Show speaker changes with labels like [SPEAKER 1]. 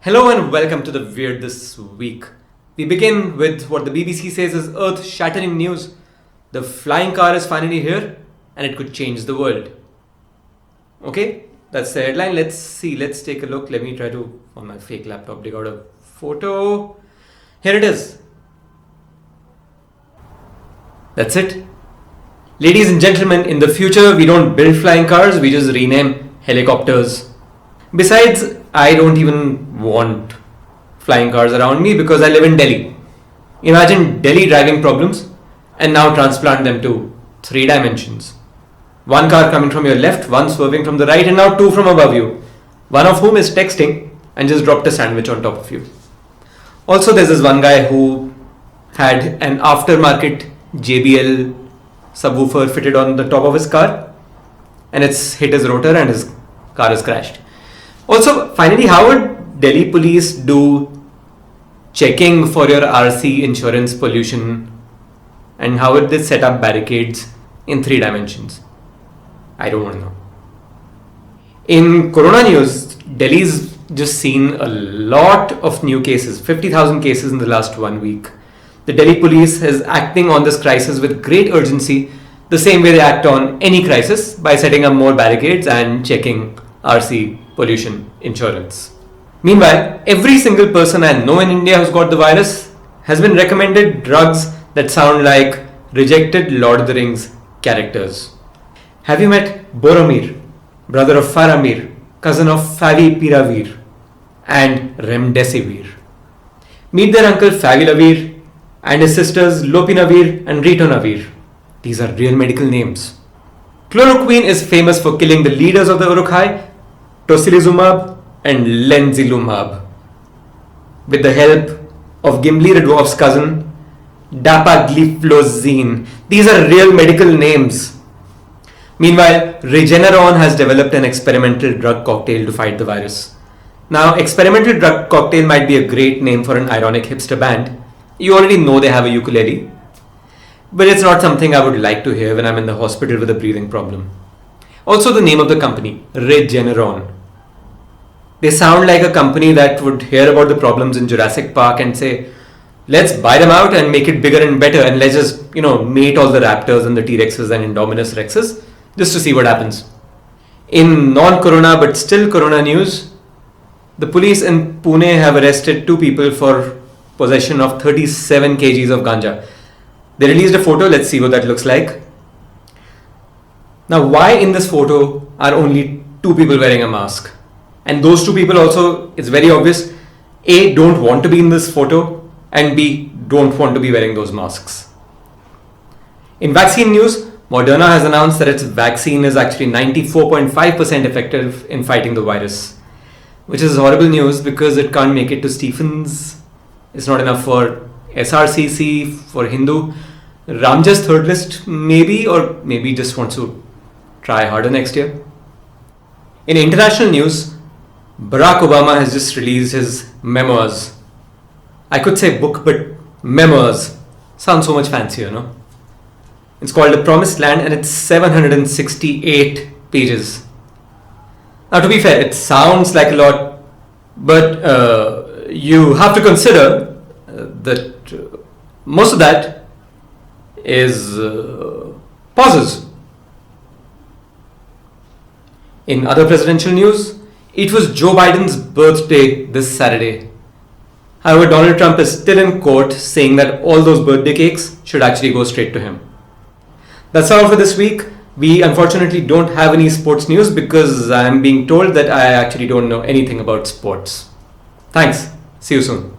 [SPEAKER 1] Hello and welcome to the Weird This Week. We begin with what the BBC says is earth-shattering news. The flying car is finally here and it could change the world. Okay, that's the headline. Let's see, let's take a look. Let me try to, on my fake laptop, dig out a photo. Here it is. That's it. Ladies and gentlemen, in the future we don't build flying cars, we just rename helicopters. Besides, I don't even want flying cars around me because I live in Delhi. Imagine Delhi driving problems and now transplant them to 3 dimensions. One car coming from your left, one swerving from the right, and now 2 from above you. One of whom is texting and just dropped a sandwich on top of you. Also, there's this one guy who had an aftermarket JBL subwoofer fitted on the top of his car and it's hit his rotor and his car has crashed. Also, finally, how would Delhi police do checking for your RC insurance pollution, and how would they set up barricades in 3 dimensions? I don't want to know. In Corona news, Delhi's just seen a lot of new cases, 50,000 cases in the last 1 week. The Delhi police is acting on this crisis with great urgency, the same way they act on any crisis, by setting up more barricades and checking RC pollution insurance. Meanwhile, every single person I know in India who's got the virus has been recommended drugs that sound like rejected Lord of the Rings characters. Have you met Boromir, brother of Faramir, cousin of Favipiravir, and Remdesivir? Meet their uncle Favilavir and his sisters Lopinavir and Ritonavir. These are real medical names. Chloroquine is famous for killing the leaders of the Uruk-hai, Tocilizumab and Lenzilumab, with the help of Gimli the dwarf's cousin, Dapagliflozin. These are real medical names. Meanwhile, Regeneron has developed an experimental drug cocktail to fight the virus. Now, experimental drug cocktail might be a great name for an ironic hipster band. You already know they have a ukulele. But it's not something I would like to hear when I'm in the hospital with a breathing problem. Also, the name of the company, Regeneron. They sound like a company that would hear about the problems in Jurassic Park and say, let's buy them out and make it bigger and better, and let's just, mate all the raptors and the T-Rexes and Indominus Rexes just to see what happens. In non-corona but still corona news, the police in Pune have arrested 2 people for possession of 37 kgs of ganja. They released a photo. Let's see what that looks like. Now, why in this photo are only 2 people wearing a mask? And those 2 people also, it's very obvious, A, don't want to be in this photo, and B, don't want to be wearing those masks. In vaccine news, Moderna has announced that its vaccine is actually 94.5% effective in fighting the virus, which is horrible news because it can't make it to Stephens. It's not enough for SRCC, for Hindu. Ramjas third list, maybe, or maybe just wants to try harder next year. In international news, Barack Obama has just released his memoirs. I could say book, but memoirs sounds so much fancier, no? It's called The Promised Land and it's 768 pages. Now, to be fair, it sounds like a lot, but you have to consider that most of that is pauses. In other presidential news, it was Joe Biden's birthday this Saturday. However, Donald Trump is still in court saying that all those birthday cakes should actually go straight to him. That's all for this week. We unfortunately don't have any sports news because I'm being told that I actually don't know anything about sports. Thanks. See you soon.